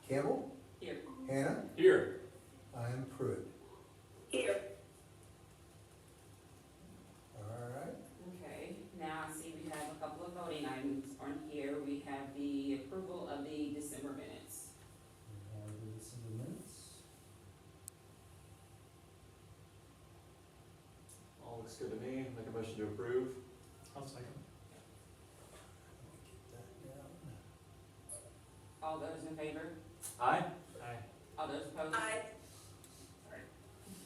Campbell, Here. Hannah, Here. I am Pruitt. Here. All right. Okay, now I see we have a couple of voting items on here. We have the approval of the December minutes. We have the December minutes. All looks good to me. Make a motion to approve. I'll second. Let me get that down. All those in favor? Aye. Aye. All those opposed? Aye.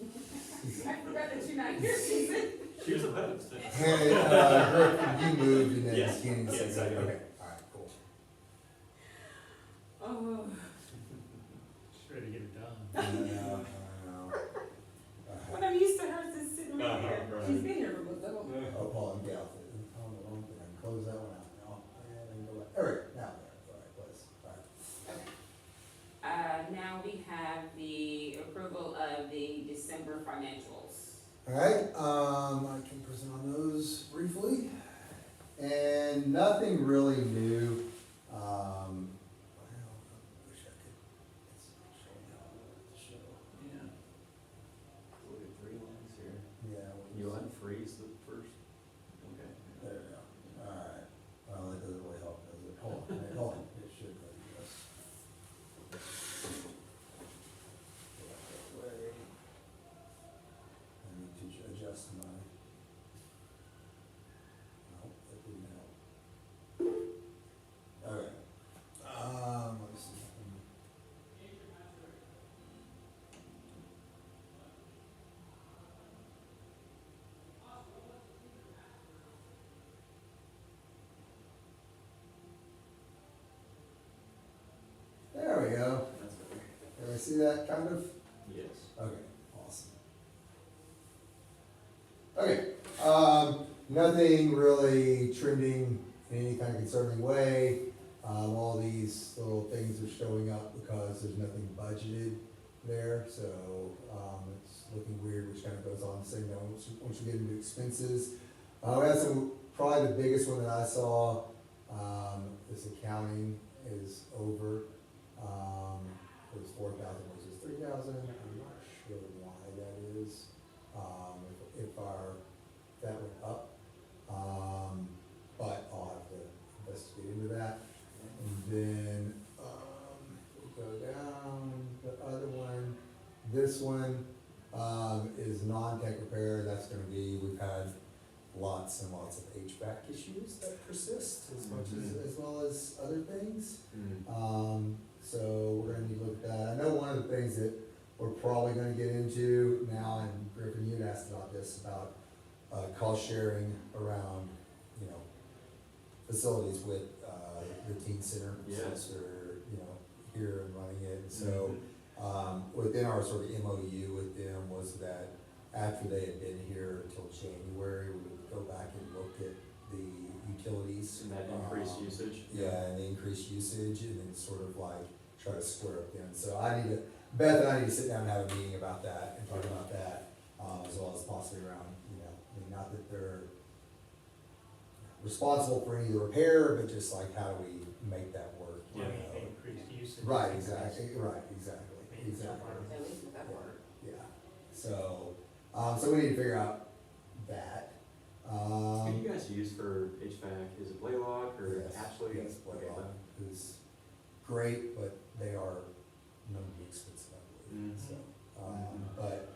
I forgot that you're not here, Susan. She was opposed. Hey, Griffin, you moved and then Yes, Kenny yes, said, I did. okay, all right, cool. Oh, Just ready to get it done. I know. when I'm used to her just sitting right Uh-huh, here. right. She's been here for a little. Oh, Paul and Gal, oh, the wrong thing, I can close that one out now, and then go back, all right, now, there, all right, please, all right. Okay. Now we have the approval of the December financials. All right, I can present on those briefly, and nothing really new. Well, I wish I could, it's not showing how I wanted it to show. Yeah. Look at 3 lines here. Yeah. Can you unfreeze the first? Okay. There we go, all right, well, that doesn't really help, does it? Hold on, wait, hold on, it should let you this. Go that way. I need to adjust my. Nope, that didn't help. Alright, let's see. There we go. That's okay. Can I see that kind of? Yes. Okay, awesome. Okay, nothing really trending in any kind of concerning way. All these little things are showing up because there's nothing budgeted there, so, it's looking weird, which kind of goes on saying that once you get into expenses. We had some, probably the biggest one that I saw, this accounting is over. It was 4,000 versus 3,000, I'm not sure why that is. If that went up, but I'll have to investigate into that. And then, we go down, the other one, this one, is non-tech repair, that's gonna be, we've had lots and lots of HVAC issues that persist as well as other things. So we're gonna need to look at that. I know one of the things that we're probably gonna get into now, and Griffin, you had asked about this, about, cost sharing around, facilities with, the teen center. Yes. Since they're, here and running it. So, within our sort of MOU with them was that after they had been here until January, we would go back and look at the utilities. And that increased usage? Yeah, and the increased usage, and then sort of like try to square up then. So Beth and I need to sit down and have a meeting about that and talk about that, as well as possibly around, not that they're responsible for any of the repair, but just like how do we make that work? you Yeah. know? Increased usage. Right, exactly, exactly. At least with that work. Yeah, so, so we need to figure out that. Who do you guys use for HVAC? Is it Blaylock or Yes, Ashley? yes, Blaylock, who's great, but they are known to be expensive, I believe, Mhm. so. But,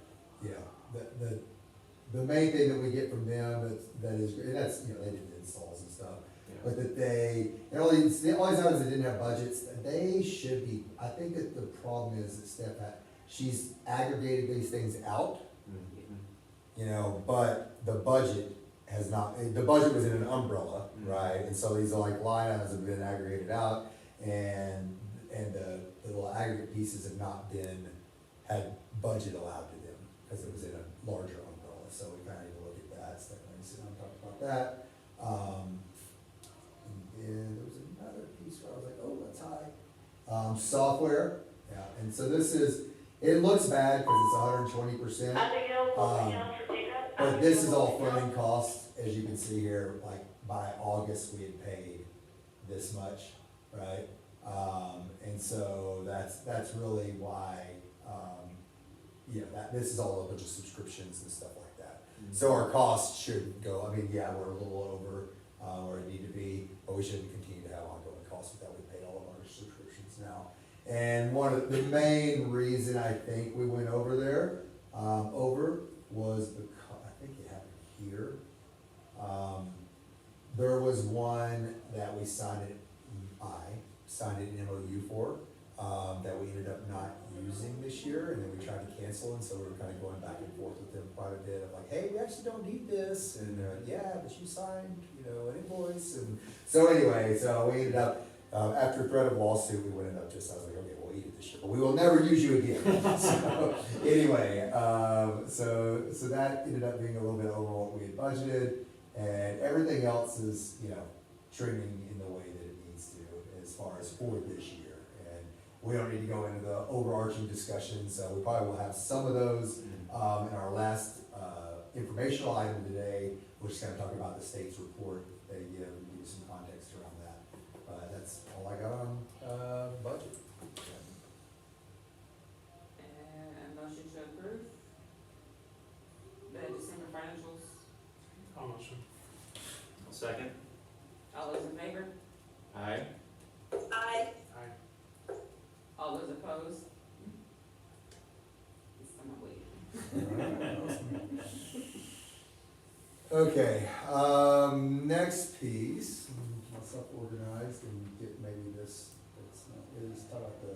the main thing that we get from them that is, and that's, they did the installs and stuff, Yeah. but that and all these times they didn't have budgets, they should be, I think that the problem is that Steph she's aggregated these things out, Mhm. but the budget has not, the budget was in an umbrella, Mhm. right? And so these are like line items have been aggregated out, and the little aggregate pieces have not had budget allowed to them, because it was in a larger umbrella, so we kinda need to look at that, Stephanie, sit down and talk about that. And then there was another piece where I was like, oh, that's high. Software, yeah, and so it looks bad, because it's 120%. But this is all funding costs, as you can see here, like by August, we had paid this much, right? And so that's really why, this is all a bunch of subscriptions and stuff like that. So our costs should go, I mean, yeah, we're a little over, where it need to be, but we shouldn't continue to have ongoing costs with that. We pay all of our subscriptions now. And one of the main reason I think we went over there, was because, I think you have it here. There was one that we signed an MOU for, that we ended up not using this year, and then we tried to cancel, and so we were kind of going back and forth with them quite a bit of like, hey, we actually don't need this, and they're like, yeah, but you signed, an invoice, and so anyway, so we ended up, after threat of lawsuit, we ended up just, I was like, okay, we'll eat it this year, but we will never use you again. So, anyway, so that ended up being a little bit over what we had budgeted, and everything else is, trending in the way that it needs to as far as for this year. And we don't need to go into the overarching discussions, we probably will have some of those in our last informational item today, which is kind of talking about the state's report they give you some context around that. But that's all I got on budget. And motion to approve the December financials. I'll motion. Second? All those in favor? Aye. Aye. Aye. All those opposed? I'm waiting. Okay, next piece, myself organized and get maybe this, is talk about the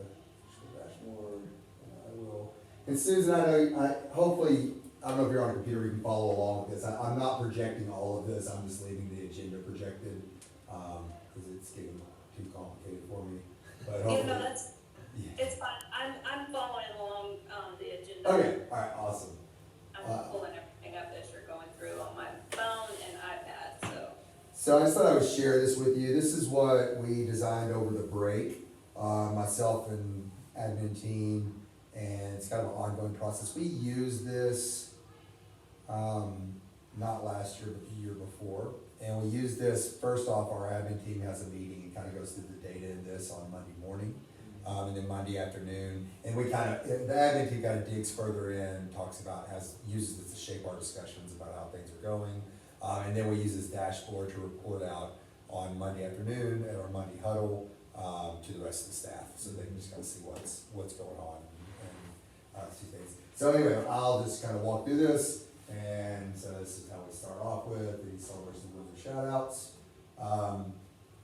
dashboard, I will. And Susan, I know, hopefully, I don't know if you're on a computer, you can follow along with this, I'm not projecting all of this, I'm just leaving the agenda projected, cause it's getting too complicated for me, but hopefully. That's, Yeah. it's fine, I'm following along, the agenda. Okay, alright, awesome. I'm pulling everything up as you're going through on my phone and iPad, so. So I just thought I would share this with you. This is what we designed over the break, myself and admin team, and it's kind of an ongoing process. We used this, not last year, but the year before. And we use this, first off, our admin team has a meeting and kind of goes through the data in this on Monday morning. And then Monday afternoon, and we kind of, the admin team kind of digs further in, talks about, uses this to shape our discussions about how things are going. And then we use this dashboard to report out on Monday afternoon at our Monday huddle, to the rest of the staff, so they can just kind of see what's going on and, see things. So anyway, I'll just kind of walk through this, and so this is how we start off with the celebrations with the shout outs.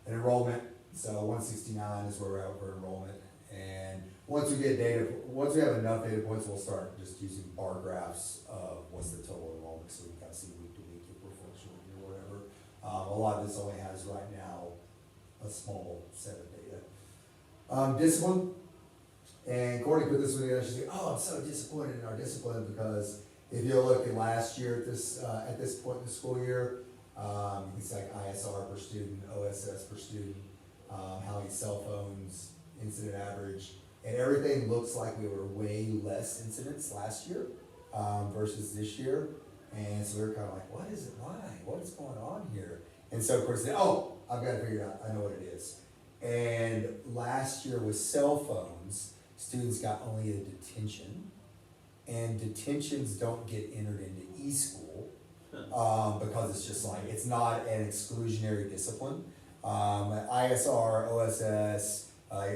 Enrollment, so 169 is where we're at for enrollment. And once we have enough data points, we'll start just using bar graphs of what's the total enrollment, so we can kind of see week to week if we're fluctuating or whatever. A lot of this only has right now a small set of data. Discipline, and Courtney put this one together, she's like, oh, I'm so disappointed in our discipline, because if you look at last year at this point in the school year, it's like ISR per student, OSS per student, how many cell phones, incident average, and everything looks like we were way less incidents last year versus this year. And so we were kind of like, what is it, why, what is going on here? And so of course, I've got to figure it out, I know what it is. And last year with cell phones, students got only a detention, and detentions don't get entered into e-school because it's just like, it's not an exclusionary discipline. ISR, OSS,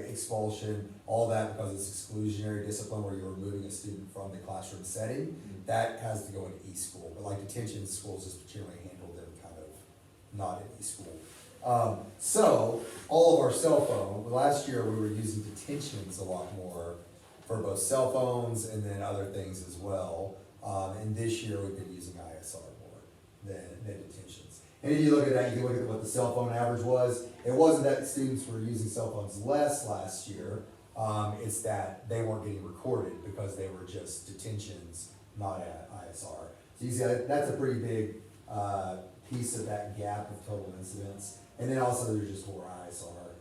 expulsion, all that, because it's exclusionary discipline where you're removing a student from the classroom setting, that has to go into e-school. But like detention, schools just generally handle them kind of not in e-school. So all of our cell phone, last year we were using detentions a lot more for both cell phones and then other things as well. And this year we've been using ISR more than detentions. And if you look at that, you can look at what the cell phone average was. It wasn't that students were using cell phones less last year. It's that they weren't getting recorded because they were just detentions, not at ISR. So you see that's a pretty big piece of that gap of total incidents. And then also there's just more ISR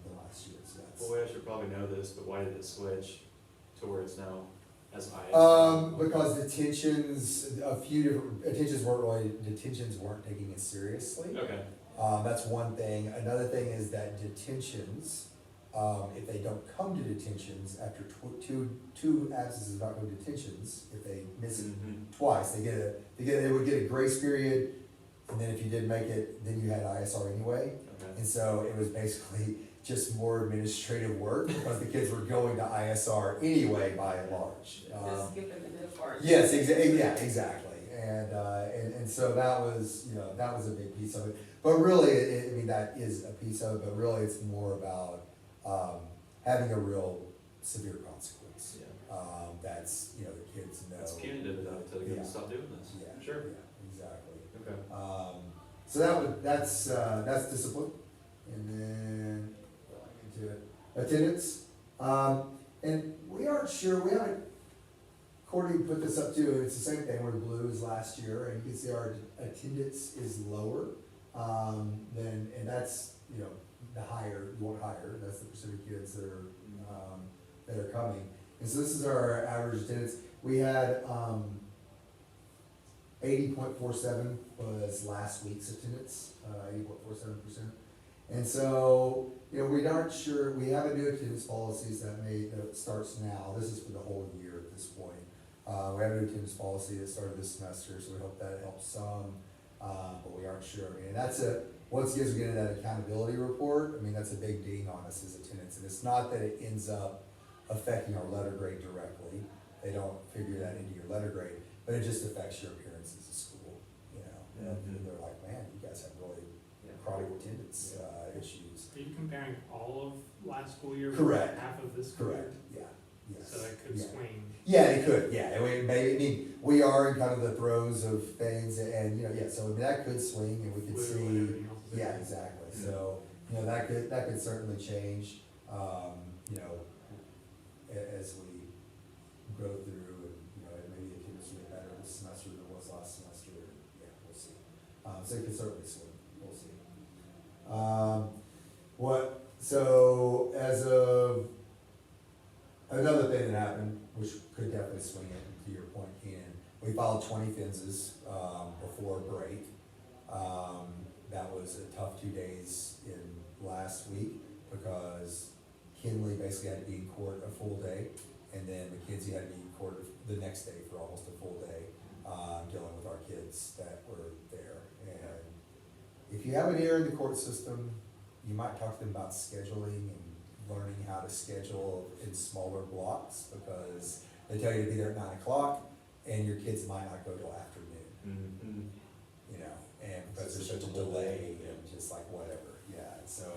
than last year. So that's, Well, we should probably know this, but why did it switch to where it's now as high? because detentions weren't taking it seriously. Okay. That's one thing. Another thing is that detentions if they don't come to detentions after two absences not going to detentions, if they miss it twice, they would get a grace period, and then if you didn't make it, then you had ISR anyway. Okay. And so it was basically just more administrative work, because the kids were going to ISR anyway by and large. Just skip them into the forest. Yes, exactly. And so that was, that was a big piece of it. But really, I mean, that is a piece of it, but really it's more about, having a real severe consequence. Yeah. That's, the kids know. It's punitive though, to get Yeah. them to stop doing this. Yeah, Sure. yeah, exactly. Okay. So that's discipline. And then, going into it, attendance. And we aren't sure, we haven't, Courtney put this up too, it's the same thing, we're blue as last year, and you can see our attendance is lower, and that's, the higher, you want higher, that's the percent of kids that are coming. And so this is our average attendance. We had, 80.47 was last week's attendance, 80.47%. And so, we aren't sure, we have a new attendance policies that starts now, this is for the whole year at this point. We have a new attendance policy that started this semester, so we hope that helps some, but we aren't sure. I mean, once kids are getting that accountability report, I mean, that's a big ding on us as attendance. And it's not that it ends up affecting our letter grade directly, they don't figure that into your letter grade, but it just affects your appearance as a school, And they're like, man, you guys have really chronic attendance issues. Are you comparing all of last school year? Correct. With half of this school year? Correct, yeah, yes. So that could Yeah. swing. Yeah, it could, yeah, we are in kind of the throes of things, and, so that could swing, and we could Flu and see, everything else is yeah, different. exactly, so, that could certainly change, as we go through, and maybe the attendance will get better this semester than it was last semester, yeah, we'll see. So it could certainly swing, we'll see. So as of, another thing that happened, which could definitely swing it, to your point, Ken, we filed 20 FINSs, before break. That was a tough 2 days in last week, because Kinley basically had to be in court a full day, and then McKenzie had to be in court the next day for almost a full day, dealing with our kids that were there. And if you have an ear in the court system, you might talk to them about scheduling and learning how to schedule in smaller blocks, because they tell you to be there at 9 o'clock, and your kids might not go till afternoon, and because there's such a delay, and just like whatever, so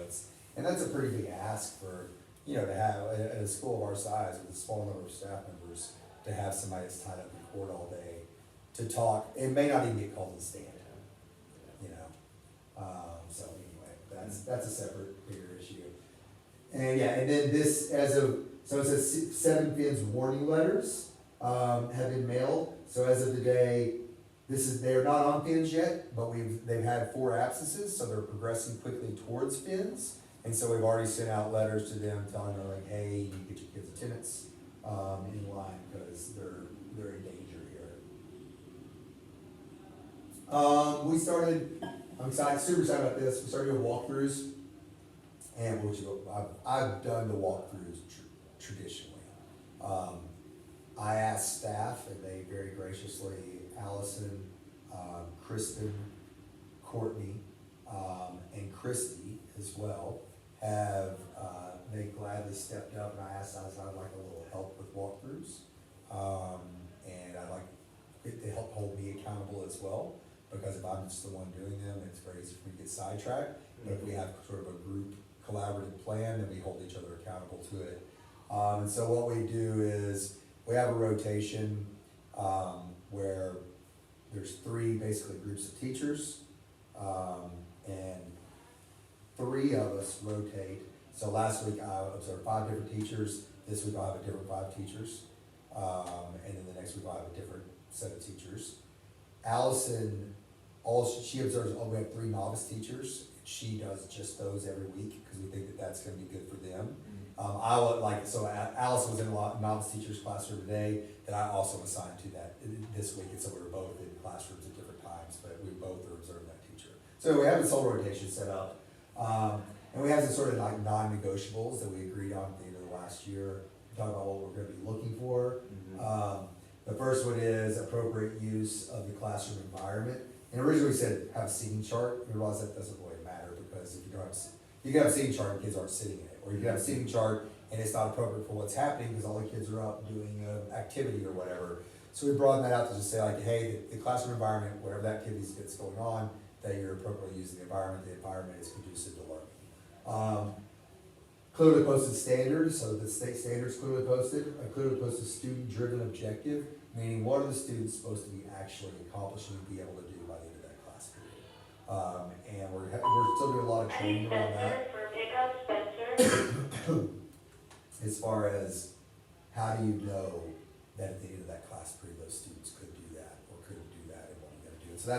and that's a pretty big ask for, to have, at a school of our size, with a small number of staff members, to have somebody that's tied up in court all day, to talk, it may not even get called to stand, so anyway, that's a separate, bigger issue. And and then this, so it says 7 FINS warning letters, have been mailed, so as of today, they're not on FINS yet, but they've had 4 absences, so they're progressing quickly towards FINS. And so we've already sent out letters to them telling them like, hey, you get your kids' attendance, in line, because they're in danger here. I'm excited, super excited about this, we started doing walkthroughs, and I've done the walkthroughs traditionally. I asked staff, and they very graciously, Allison, Kristen, Courtney, and Christy as well, they gladly stepped up, and I asked, I'd like a little help with walkthroughs. And I'd like it to help hold me accountable as well, because if I'm just the one doing them, it's very easy for me to get sidetracked. But if we have sort of a group collaborative plan, then we hold each other accountable to it. And so what we do is, we have a rotation, where there's 3 basically groups of teachers, and 3 of us rotate. So last week I observed 5 different teachers, this week I'll have a different 5 teachers, and then the next week I'll have a different set of teachers. Allison, she observes, we have 3 novice teachers, she does just those every week, because we think that that's gonna be good for them. Alice was in a novice teacher's classroom today, that I also assigned to that this week, and so we were both in classrooms at different times, but we both are observing that teacher. So we have this whole rotation set up, and And we have some sort of like non-negotiables that we agreed on at the end of the last year, talk about what we're gonna be looking for. The first one is appropriate use of the classroom environment. And originally we said have a seating chart, we realized that doesn't really matter, because if you don't have, you can have a seating chart and kids aren't sitting in it, or you can have a seating chart and it's not appropriate for what's happening, because all the kids are out doing an activity or whatever. So we broadened that out to just say like, hey, the classroom environment, whatever the activities that's going on, that you're appropriately using the environment is conducive to learning. Clearly posted standards, so the state standards clearly posted. A clearly posted student-driven objective, meaning what are the students supposed to be actually accomplishing and be able to do by the end of that class period. And we're still doing a lot of training around that. For pickup, Spencer. As far as how do you know that at the end of that class period, those students could do that or couldn't do that, and what are you gonna do? So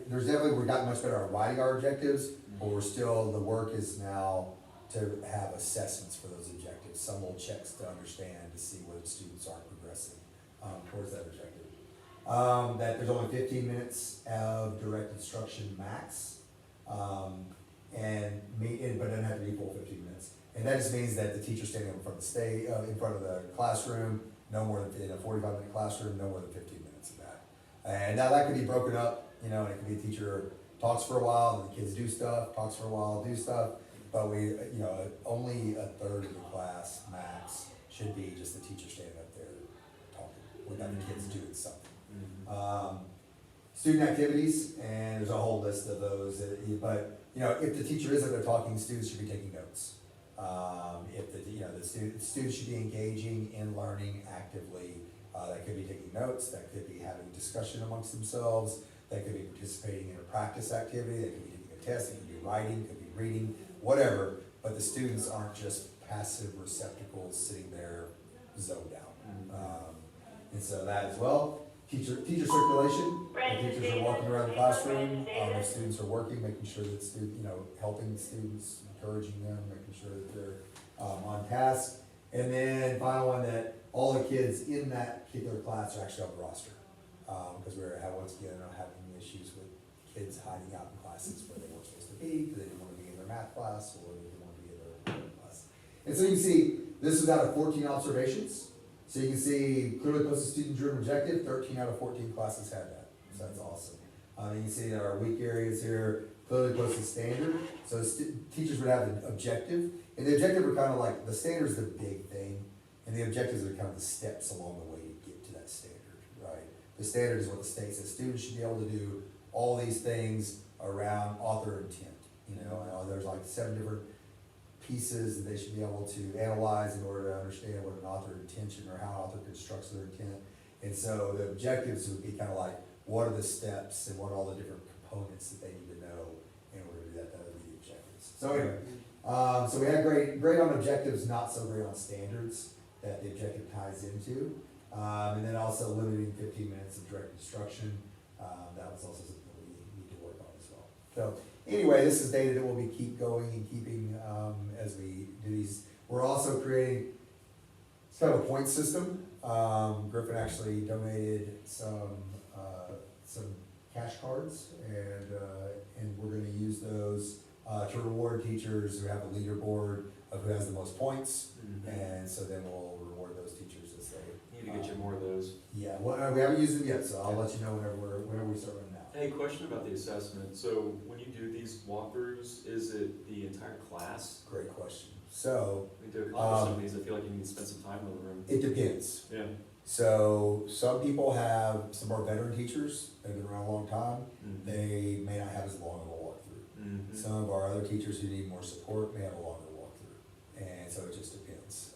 there's definitely, we've gotten much better at writing our objectives, but we're still, the work is now to have assessments for those objectives, some little checks to understand, to see whether students are progressing towards that objective. That there's only 15 minutes of direct instruction max, but it doesn't have to be full 15 minutes. And that just means that the teacher's standing in front of in front of the classroom, no more than, in a 45-minute classroom, no more than 15 minutes of that. And now that could be broken up, and it could be a teacher talks for a while, then the kids do stuff, talks for a while, do stuff. But only a third of the class max should be just the teacher standing up there talking, without the kids doing something. Student activities, and there's a whole list of those, but if the teacher is up there talking, students should be taking notes. If the students should be engaging in learning actively, that could be taking notes, that could be having discussion amongst themselves, that could be participating in a practice activity, that could be taking a test, it could be writing, could be reading, whatever, but the students aren't just passive receptacles sitting there zoned out. And so that as well. Teacher circulation, the teachers are walking around the classroom, the students are working, making sure that helping the students, encouraging them, making sure that they're on task. And then final one, that all the kids in that particular class are actually on the roster. Because once again, having issues with kids hiding out in classes where they weren't supposed to be, because they didn't want to be in their math class, or they didn't want to be in their class. And so you can see, this was out of 14 observations. So you can see clearly posted student-driven objective, 13 out of 14 classes had that, so that's awesome. You can see that our weak areas here, clearly posted standard, so teachers would have an objective, and the objective are kind of like, the standard is the big thing, and the objectives are kind of the steps along the way to get to that standard, right? The standard is what the state says, students should be able to do all these things around author intent, and there's like 7 different pieces that they should be able to analyze in order to understand what an author intention or how an author constructs their intent. And so the objectives would be kind of like, what are the steps and what are all the different components that they need to know in order to do that? That would be the objectives. So anyway, so we had great on objectives, not so great on standards that the objective ties into. And then also limiting 15 minutes of direct instruction. That was also something that we need to work on as well. So anyway, this is data that we'll be keep going and keeping as we do these. We're also creating kind of a point system. Griffin actually donated some cash cards, and we're going to use those to reward teachers who have a leaderboard of who has the most points, and so then we'll reward those teachers as they. Need to get you more of those. Yeah, well, we haven't used them yet, so I'll let you know whenever we start running out. Hey, question about the assessment. So when you do these walkthroughs, is it the entire class? Great question. So To accomplish some of these, I feel like you need to spend some time in the room. it depends. Yeah. So some people have, some of our veteran teachers, they've been around a long time, Mhm. they may not have as long of a walkthrough. Mhm. Some of our other teachers who need more support may have a longer walkthrough, and so it just depends.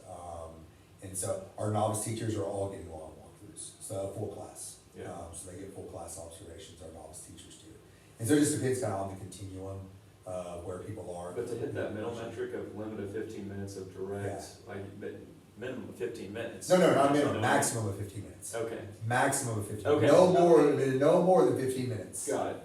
And so our novice teachers are all getting long walkthroughs, so full class. Yeah. So they get full class observations, our novice teachers do. And so it just depends kind of on the continuum where people are. But to hit that middle metric of limit of 15 minutes of direct, minimum of 15 minutes. No, not minimum, maximum of 15 minutes. Okay, Maximum of 15. Okay. No more than 15 minutes. got it.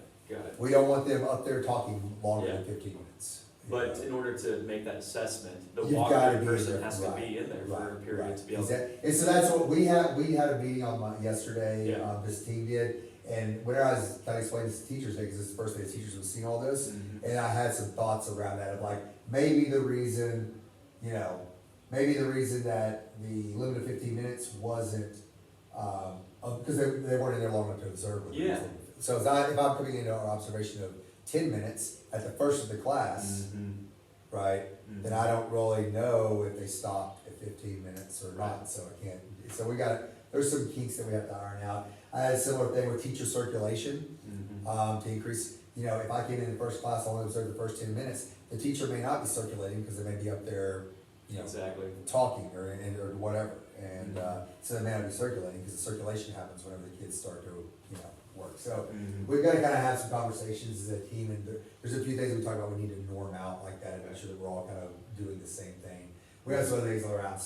We don't want them up there talking longer Yeah. than 15 minutes. But in order to make that assessment, the You've gotta walkthrough be person there, has to right, be in there for a period to be able to. And so that's what we had a meeting on yesterday, Yeah. this team did, And whenever I was trying to explain this to teachers, because this is the first day the teachers have seen all this, Mhm. and I had some thoughts around that of like, maybe the reason, you know, maybe the reason that the limit of 15 minutes wasn't, because they weren't in there long enough to observe. what it Yeah. was. So if I'm coming into our observation of 10 minutes at the first of the class, Mhm. right, Mhm. then I don't really know if they stopped at 15 minutes or not, so I can't, so there's some kinks that we have to iron out. I had a similar thing with teacher circulation, Mhm. to increase, you know, if I came in the first class, I only observed the first 10 minutes, the teacher may not be circulating, because they may be up there, you know, Exactly. talking or whatever, and, so they may not be circulating, because the circulation happens whenever the kids start to, you know, work, so. Mhm. We've gotta kinda have some conversations as a team, and there's a few things we talk about, we need to norm out like that, and make sure that we're all kind of doing the same thing. We have some other things around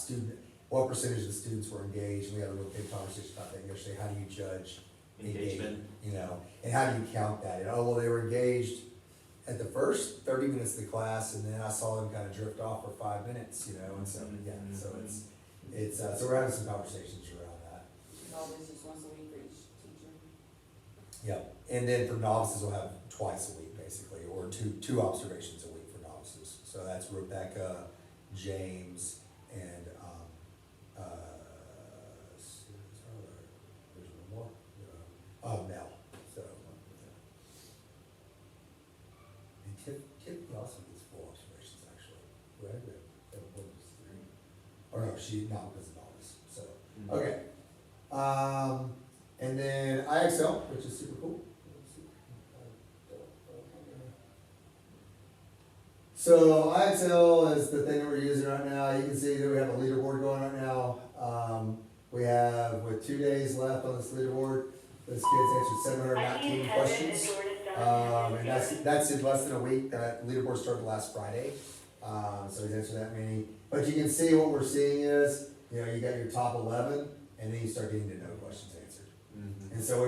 what percentage of the students were engaged, we had a real big conversation about that yesterday, how do you judge Engagement. you know, and how do you count that? And, oh, well, they were engaged at the first 30 minutes of the class, and then I saw them kind of drift off for 5 minutes, you know, and so, yeah, so it's, so we're having some conversations around that. Always just once a week for each teacher. Yep, and then for novices, we'll have twice a week, basically, or two observations a week for novices. So that's Rebecca, James, and, there's one more, Mel, so. And Tiffany also gets full observations, actually, right? That was three. Or no, she, not because of novice, so, Mhm. okay. And then IXL, which is super cool. So IXL is the thing that we're using right now. You can see that we have a leaderboard going right now. We have, with 2 days left on this leaderboard, this kid's answered 719 questions. And that's in less than a week. That leaderboard started last Friday. So he's answered that many. But you can see what we're seeing is, you know, you got your top 11, and then you start getting to know questions answered. Mhm. And so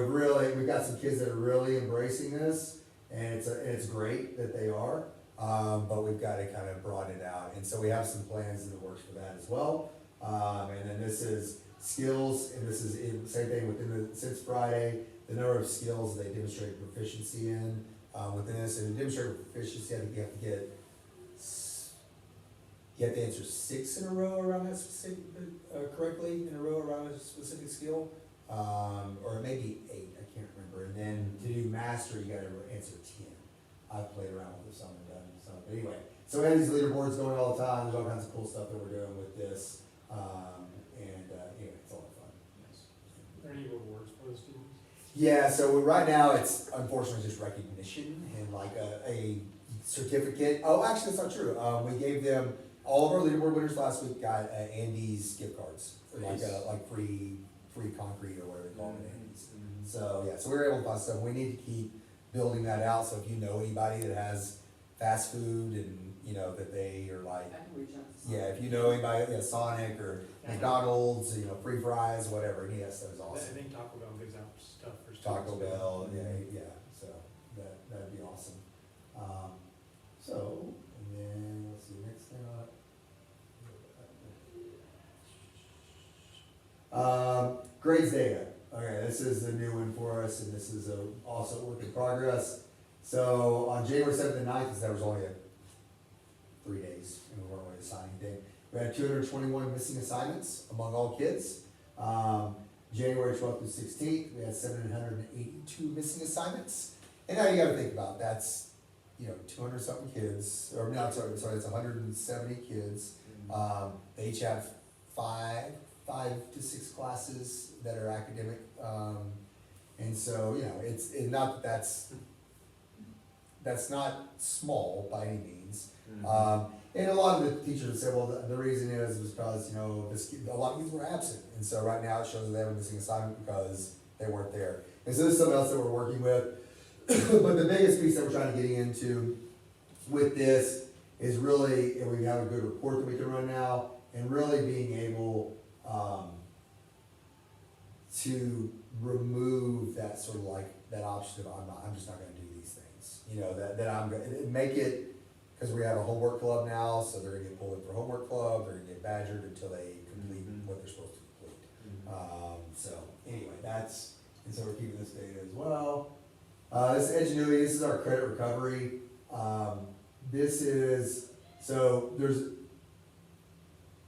we've got some kids that are really embracing this, and it's great that they are, but we've got to kind of broaden it out. And so we have some plans in the works for that as well. And then this is skills, and this is same thing since Friday, the number of skills they demonstrate proficiency in, within this, and to demonstrate proficiency, I think you have to answer 6 in a row around that specific, correctly in a row around a specific skill, or maybe 8, I can't remember. And then to do master, you gotta answer 10. I've played around with this some and done some, but anyway. So we have these leaderboards going all the time, there's all kinds of cool stuff that we're doing with this, anyway, it's a lot of fun. Nice. Are there any rewards for the students? Yeah, so right now, it's unfortunately just recognition and like a certificate. Oh, actually, that's not true. We gave them, all of our leaderboard winners last week got Andy's gift cards, for like free concrete or whatever they call it, Andy's. Mhm. So, yeah, so we were able to find stuff. We need to keep building that out, so if you know anybody that has fast food and, you know, that they are like, I can reach out to yeah, if you know anybody, yeah, Sonic or McDonald's, you know, free fries, whatever, any of that stuff is I awesome. think Taco Bell gives out stuff for students. Taco Bell, Mhm. yeah, so that'd be awesome. So, and then, let's see, next thing grades data. Okay, this is the new one for us, and this is also a work in progress. So, on January 7th and 9th, because there was only 3 days, and we weren't really assigning anything, we had 221 missing assignments among all kids. January 12th through 16th, we had 782 missing assignments. And now you gotta think about, that's, you know, 200 something kids, or no, sorry, it's 170 kids. They each have 5 to 6 classes that are academic. And so, you know, it's not that that's not small by any means. Mhm. And a lot of the teachers would say, well, the reason is because, you know, a lot of kids were absent. And so right now it shows that they have a missing assignment because they weren't there. And so this is something else that we're working with. But the biggest piece that we're trying to get into with this is really, and we have a good report that we can run now, and really being able to remove that sort of like, that option of I'm just not gonna do these things. You know, that I'm gonna, make it, because we have a homework club now, so they're gonna get pulled in for homework club, they're gonna get badgered until they complete Mhm. what they're supposed to complete. Mhm. So anyway, that's And so we're keeping this data as well. This Edgenuity, this is our credit recovery. This is, so there's a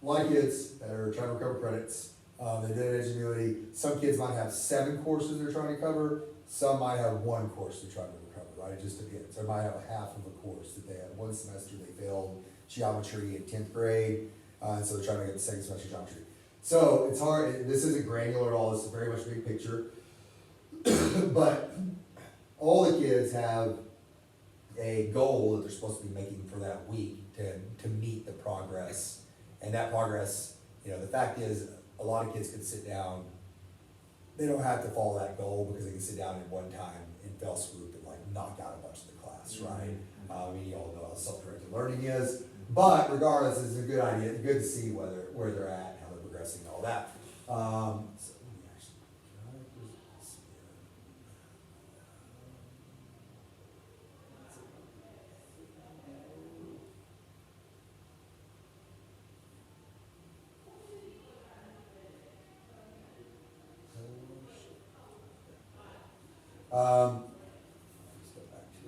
lot of kids that are trying to recover credits. They did Edgenuity. Some kids might have 7 courses they're trying to cover. Some might have 1 course they're trying to recover, right? It just depends. They might have a half of a course that they had one semester they failed geometry in 10th grade. And so they're trying to get the second semester geometry. So it's hard, this isn't granular at all, this is very much big picture. But all the kids have a goal that they're supposed to be making for that week to meet the progress. And that progress, you know, the fact is, a lot of kids can sit down, they don't have to follow that goal because they can sit down in one time in fell swoop and like knock out a bunch of the class, right? I mean, you all know how self-directed learning is, but regardless, it's a good idea, good to see where they're at, how they're progressing and all that. So let me actually, can I put this here? Let's go back to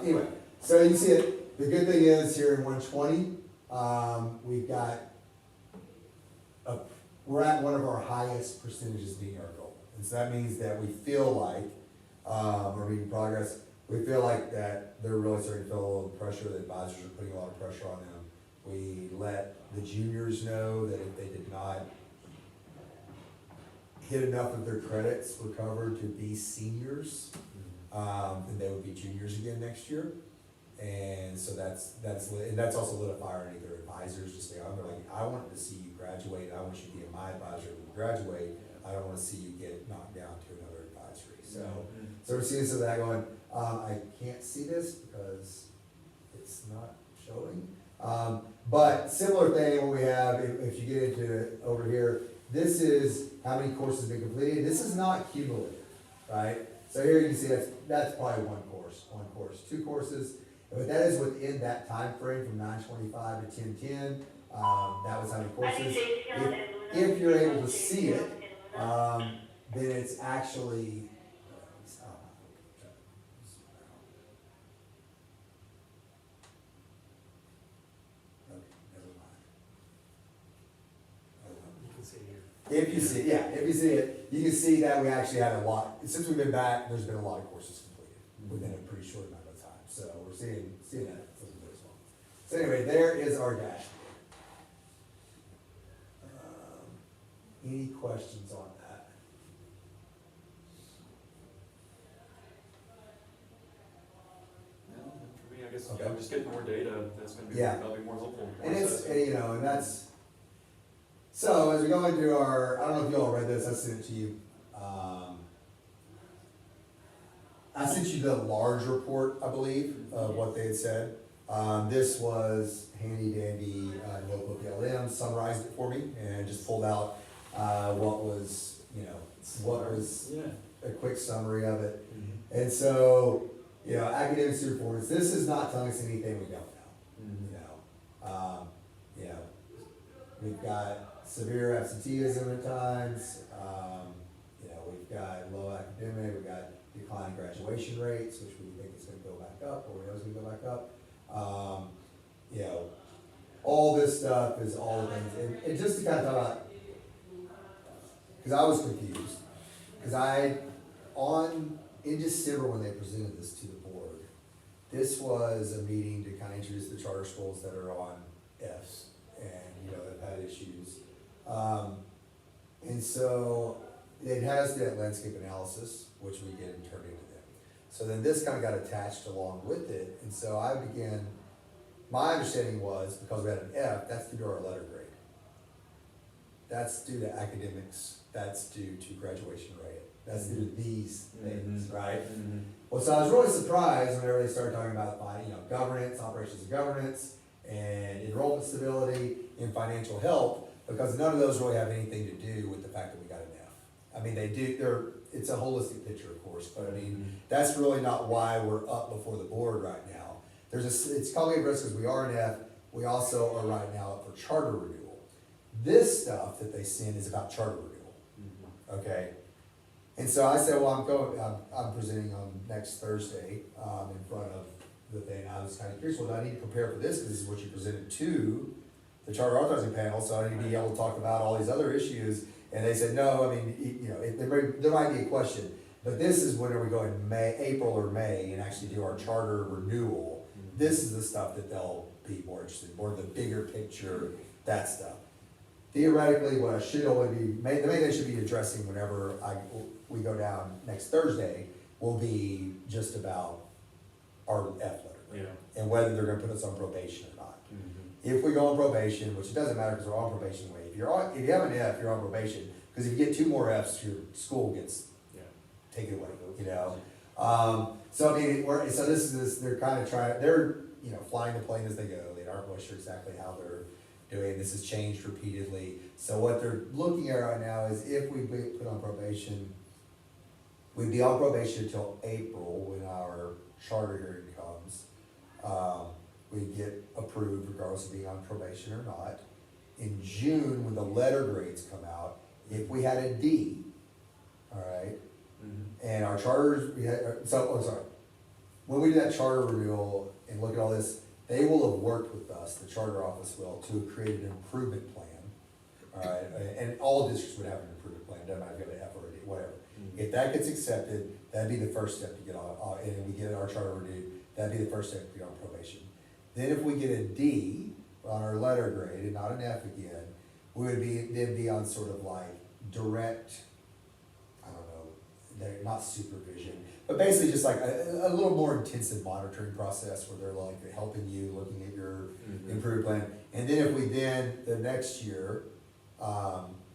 it. Anyway, so you see it, the good thing is here in 120, we've got, we're at one of our highest percentages meeting our goal. And so that means that we feel like, we're making progress, we feel like that they're really starting to feel a little pressure, the advisors are putting a lot of pressure on them. We let the juniors know that if they did not hit enough of their credits recovered to be seniors, then they would be juniors again next year. And so that's also lit a fire underneath their advisors to stay on. They're like, I want to see you graduate. I want you to be my advisor when you graduate. I don't want to see you get knocked down to another advisory. So we're seeing some of that going. I can't see this because it's not showing. But similar thing when we have, if you get into it over here, this is how many courses have been completed. This is not cumulative, right? So here you can see that's probably one course, 2 courses. But that is within that time frame from 9:25 to 10:10. That was how many courses. If you're able to see it, then it's actually, You can see here. if you see, if you see it, you can see that we actually had a lot, since we've been back, there's been a lot of courses completed within a pretty short amount of time. So we're seeing that as well. So anyway, there is our dashboard. Any questions on that? No, for me, I guess, Okay. I'm just getting more data, that's gonna be, Yeah. that'll be more helpful. And it's, you know, and that's, so as we go into our, I don't know if you all read this, I sent it to you. I sent you the large report, I believe, of what they had said. This was handy dandy notebook LM, summarized it for me and just pulled out what was, you know, what was a quick summary of it. And so, you know, academic student performance, this is not telling us anything we don't know. You know, we've got severe absenteeism at times, you know, we've got low academic, we've got declining graduation rates, which we think is gonna go back up, or we know is gonna go back up. You know, all this stuff is all the things, and just to kind of talk about, because I was confused, because in December when they presented this to the board, this was a meeting to kind of introduce the charter schools that are on Fs and, you know, have had issues. And so it has that landscape analysis, which we did and turned into them. So then this kind of got attached along with it, and so I began, my understanding was, because we had an F, that's due to our letter grade. That's due to academics, that's due to graduation rate, that's due to these things, right? Well, so I was really surprised whenever they started talking about, you know, governance, operations and governance, and enrollment stability, and financial health, because none of those really have anything to do with the fact that we got an F. I mean, they do, it's a holistic picture, of course, but I mean, that's really not why we're up before the board right now. It's called a risk because we are an F, we also are right now up for charter renewal. This stuff that they send is about charter renewal. okay? And so I said, well, I'm presenting on next Thursday, in front of the thing. I was kind of curious, well, I need to prepare for this, because this is what you presented to the charter authorizing panel, so I need to be able to talk about all these other issues. And they said, no, I mean, you know, there might be a question, but this is when are we going, April or May, and actually do our charter renewal. This is the stuff that they'll be more interested in, more the bigger picture, that stuff. Theoretically, what I should only be, the main thing I should be addressing whenever we go down next Thursday will be just about our F letter. Yeah. And whether they're gonna put us on probation or not. Mhm. If we go on probation, which it doesn't matter because we're on probation anyway, if you have an F, you're on probation, because if you get 2 more Fs, your school gets Yeah. taken away, you know? So I mean, they're kind of trying, they're, you know, flying the plane as they go, they aren't really sure exactly how they're doing, this has changed repeatedly. So what they're looking at right now is if we be put on probation, we'd be on probation until April when our charter hearing comes. We get approved regardless of being on probation or not. In June, when the letter grades come out, if we had a D, all right, Mhm. and our charters, when we do that charter renewal and look at all this, they will have worked with us, the charter office will, to create an improvement plan. All right, and all districts would have an improvement plan, doesn't matter if you have an F or a D, whatever. Mhm. If that gets accepted, that'd be the first step to get on, and we get our charter renewed, that'd be the first step to get on probation. Then if we get a D on our letter grade and not an F again, we would be on sort of like direct, I don't know, they're not supervision, but basically just like a little more intensive monitoring process where they're like helping you, looking at your Mhm. improved plan. And then if we the next year,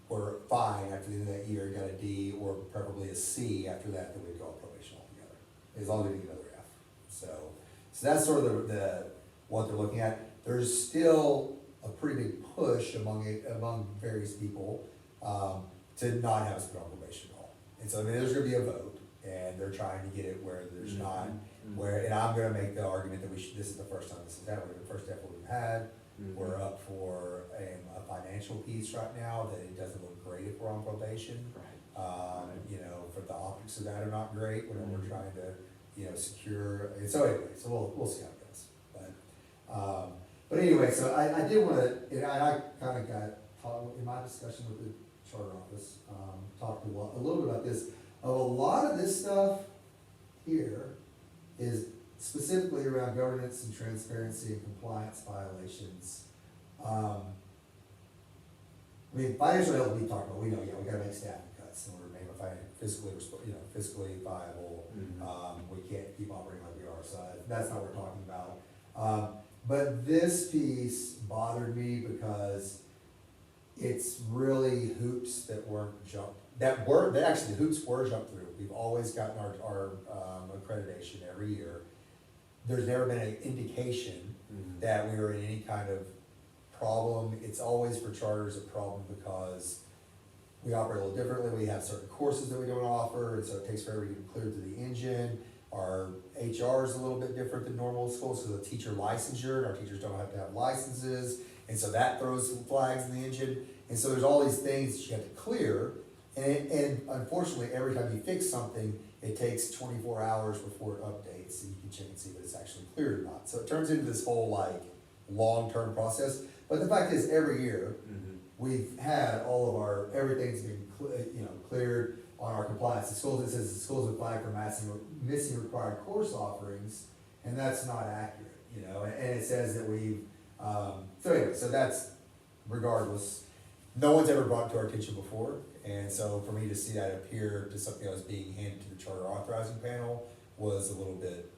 we're fine after the end of that year, got a D or preferably a C after that, then we'd go on probation altogether, as long as we get another F. So that's sort of what they're looking at. There's still a pretty big push among various people, to not have us put on probation at all. And so, I mean, there's gonna be a vote, and they're trying to get it where there's not, and I'm gonna make the argument that this is the first time this has happened, the first effort we've had. Mhm. We're up for a financial piece right now, that it doesn't look great if we're on probation. Right. You know, for the optics of that are not great when we're trying to, you know, secure, and so anyway, so we'll see how it goes. But anyway, so I did wanna, and I kinda got, in my discussion with the charter office, talked a little bit about this. A lot of this stuff here is specifically around governance and transparency and compliance violations. I mean, financial health we talked about, we know, yeah, we gotta make staffing cuts in order to make a fiscally viable. Mhm. We can't keep operating like we are, so that's not what we're talking about. But this piece bothered me because it's really hoops that weren't jumped, that actually the hoops were jumped through. We've always gotten our accreditation every year. There's never been an indication Mhm. that we were in any kind of problem. It's always for charters a problem because we operate a little differently. We have certain courses that we don't offer, and so it takes forever to get cleared through the engine. Our HR is a little bit different than normal schools, so the teacher licensure, and our teachers don't have to have licenses, and so that throws some flags in the engine. And so there's all these things that you have to clear, and unfortunately, every time you fix something, it takes 24 hours before it updates, and you can check and see if it's actually cleared or not. So it turns into this whole like long-term process. But the fact is, every year, Mhm. we've had all of everything's been cleared on our compliance. It says the schools are flagged for missing required course offerings, and that's not accurate, you know, and it says that so anyway, so that's, regardless, no one's ever brought it to our attention before, and so for me to see that appear to something that was being handed to the charter authorizing panel was a little bit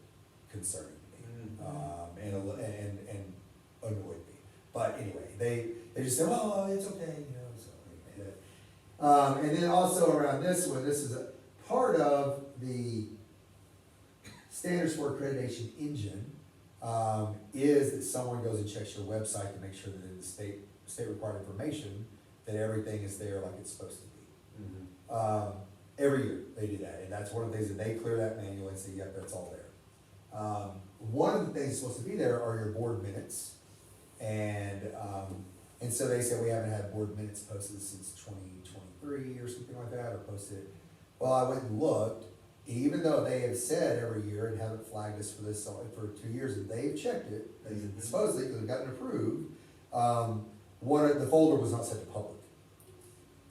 concerning to me, and annoyed me. But anyway, they just said, oh, it's okay, you know, so anyway. And then also around this one, this is a part of the standards for accreditation engine, is that someone goes and checks your website to make sure that in the state required information, that everything is there like it's supposed to be. Mhm. Every year they do that, and that's one of the things that they clear that manual and say, yep, that's all there. One of the things supposed to be there are your board minutes, and so they said we haven't had board minutes posted since 2023. 3 or something like that, or posted it. Well, I went and looked, even though they have said every year and haven't flagged us for this for 2 years, and they've checked it, they supposedly, because they've gotten approved, the folder was not sent to public.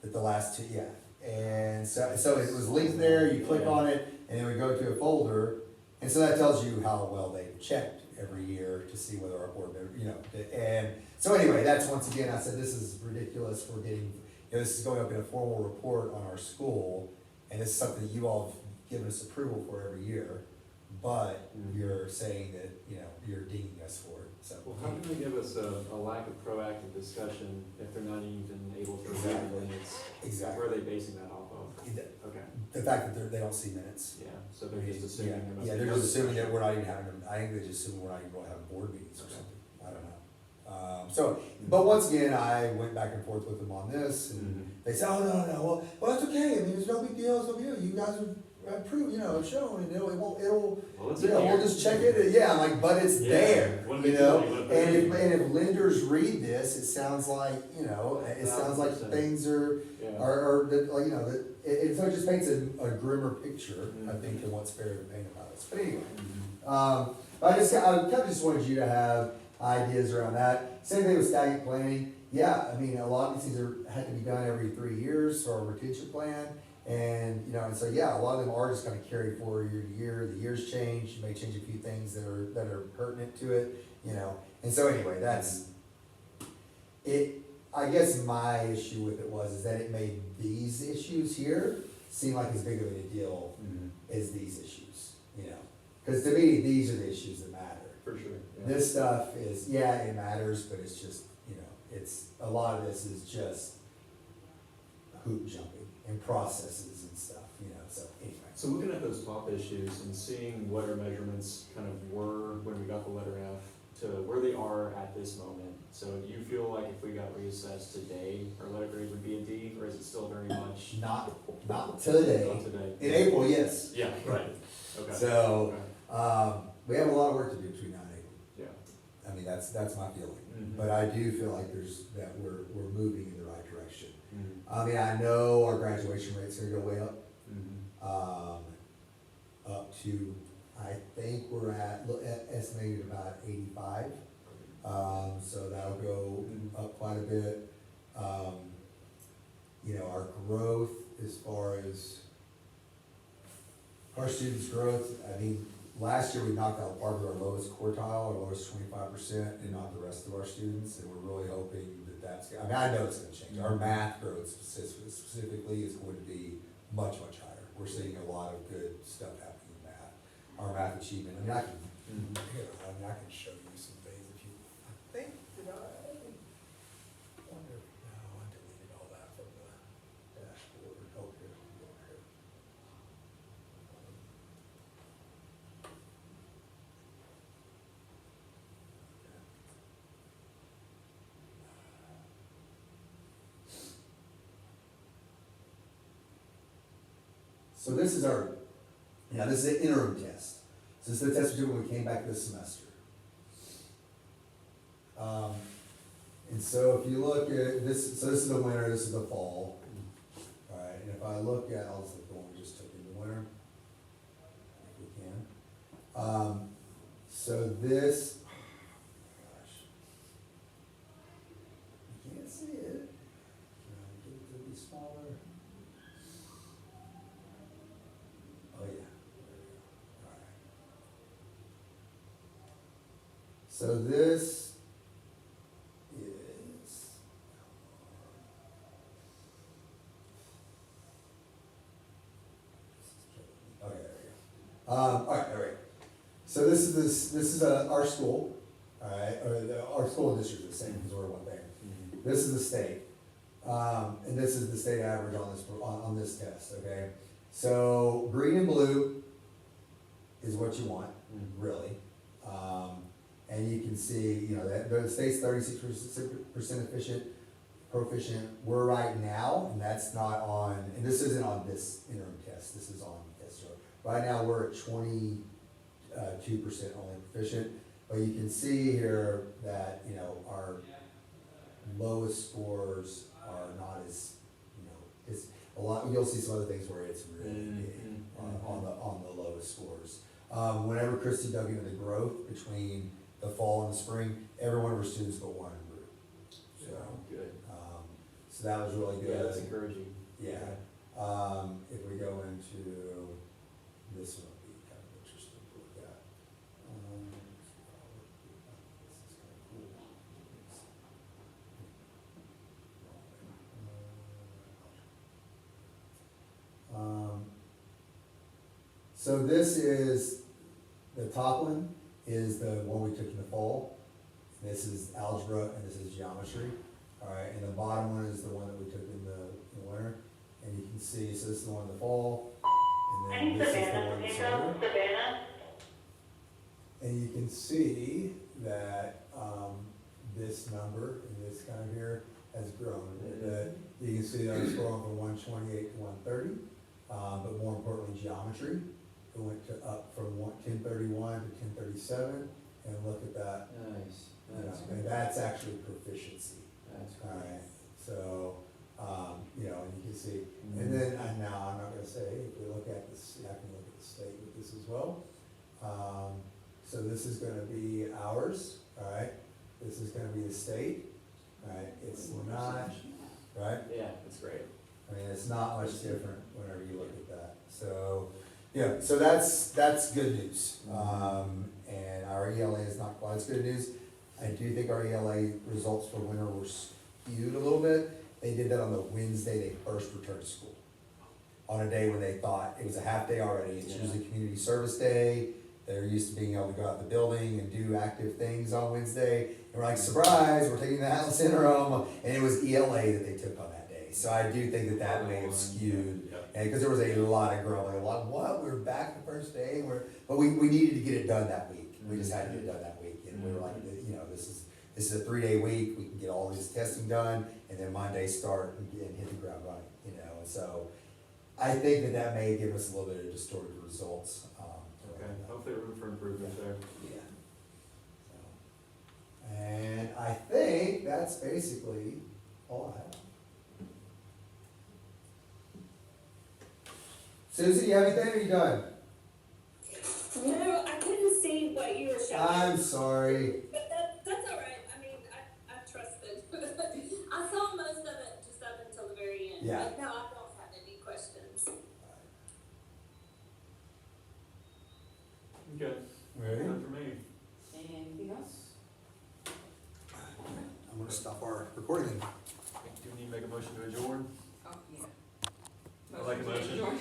That the last two, yeah. And so it was linked there, you click on it, and it would go to a folder, and so that tells you how well they've checked every year to see whether our board member, and so anyway, that's once again, I said, this is ridiculous, we're getting, this is going up in a formal report on our school, and it's something you all have given us approval for every year, but you're saying that, you're dinging us for it, so. Well, how can they give us a lack of proactive discussion if they're not even able to review the minutes? Exactly. Where are they basing that off of? Okay, The fact that they don't see minutes. yeah, so they're just assuming there must Yeah, be. they're just assuming that we're not even having, I think they just assume we're not even going to have board meetings or something, I don't know. But once again, I went back and forth with them on this, and they said, oh, no, well, that's okay, I mean, there's no big deal, it's no big deal, you guys are approved, shown, and it'll, Well, it's we'll just check it, yeah, I'm like, but it's there, Wouldn't be too late, and if lenders read this, it sounds like, it sounds like 1000%. things are, Yeah. that it just paints a grimmer picture, I think, than what's fair to paint about us, but anyway. I kind of just wanted you to have ideas around that. Same thing with stagnant planning. Yeah, I mean, a lot of these things had to be done every 3 years for our retention plan. And, and so, yeah, a lot of them are just gonna carry forward year to year. The years change, you may change a few things that are pertinent to it, And so anyway, that's it. I guess my issue with it is that it made these issues here seem like as big of a deal as these issues, Because to me, these are the issues that matter. For sure, yeah. This stuff is, yeah, it matters, but it's just, it's, a lot of this is just hoop jumping and processes and stuff, so anyway. So looking at those top issues and seeing what our measurements kind of were when we got the letter F to where they are at this moment. So do you feel like if we got reassessed today, our letter grade would be a D, or is it still very much? Not today. Not today. In April, yes. Yeah, right, okay. So, Okay. we have a lot of work to do between now and April. Yeah. I mean, that's my feeling. Mhm. But I do feel like we're moving in the right direction. Mhm. I mean, I know our graduation rate's gonna go way up. Mhm. Up to, I think we're estimated about 85. So that'll go up quite a bit. Our growth as far as our students' growth, I mean, last year we knocked out part of our lowest quartile, our lowest 25%, and not the rest of our students, and we're really hoping I know it's gonna change. Our math growth specifically is going to be much, much higher. We're seeing a lot of good stuff happening in math. Our math achievement, I can show you some things if you, I think, wonder, no, I deleted all that from the dashboard. Oh, here, over here. So this is this is an interim test. So this is the test we did when we came back this semester. And so if you look at this, so this is the winter, this is the fall. All right, and if I look at, I'll just look at the one we just took in the winter. If we can. So this, gosh. You can't see it. Get it to be smaller. Oh, yeah. There we go. All right. So this is, okay, there we go. All right, there we go. So this is our school, all right, our school and district is the same, because we're one thing. This is the state, and this is the state average on this test, okay? So green and blue is what you want, really. And you can see, that the state's 36% proficient. We're right now, and that's not on, and this isn't on this interim test, this is on this. So right now, we're at 22% only proficient. But you can see here that, our lowest scores are not as, It's a lot, you'll see some other things where it's really big Mhm. on the lowest scores. Whenever Christy dug into the growth between the fall and the spring, every one of her students but one grew. So, Good. so that was really Yeah, that's good. encouraging. Yeah. Okay. If we go into, this one would be kind of interesting to look at. This is kind of cool. So this is, the top one is the one we took in the fall. This is algebra and this is geometry. All right, and the bottom one is the one that we took in the winter. And you can see, so this is the one in the fall, and then this is the one in the summer. And you can see that, this number, and this kind of here, has grown. That, you can see that it's growing from 128 to 130, but more importantly, geometry. It went to up from 1031 to 1037, and look at that. Nice. You know, That's and good. that's actually proficiency. That's All great. right, so, you know, and you can see, Mhm. and then, now, I'm not gonna say, if we look at this, I can look at the state with this as well. So this is gonna be ours, all right, this is gonna be the state, all right, it's not, right? Yeah, that's great. I mean, it's not much different whenever you look at that, so, yeah, so that's good news. And our ELA is not quite as good news. I do think our ELA results for winter were skewed a little bit. They did that on the Wednesday they first returned to school. On a day when they thought it was a half day already. It's Yeah. usually community service day. They're used to being able to go out the building and do active things on Wednesday. And we're like, surprise, we're taking the Atlas Interim. And it was ELA that they took on that day. So I do think that that may have skewed. Yep. And because there was a lot of grumbling, a lot, what, we're back the first day, but we needed to get it done that week. We just had to get it done that week. And we were like, you know, this is a 3-day week, we can get all this testing done, and then Monday start and hit the ground running, you know, and so I think that may give us a little bit of distorted results. Okay, hopefully room for improvement there. Yeah. So, and I think that's basically all I have. Susie, you have anything, or are you done? No, I couldn't see what you were showing. I'm sorry. But that's all right. I mean, I trusted. I saw most of it just up until the very end. Yeah. But no, I don't have any questions. Okay, Ready? none for me. Anything else? I'm gonna stop our recording. Do we need to make a motion to adjourn? Oh, yeah. I like a motion. to adjourn.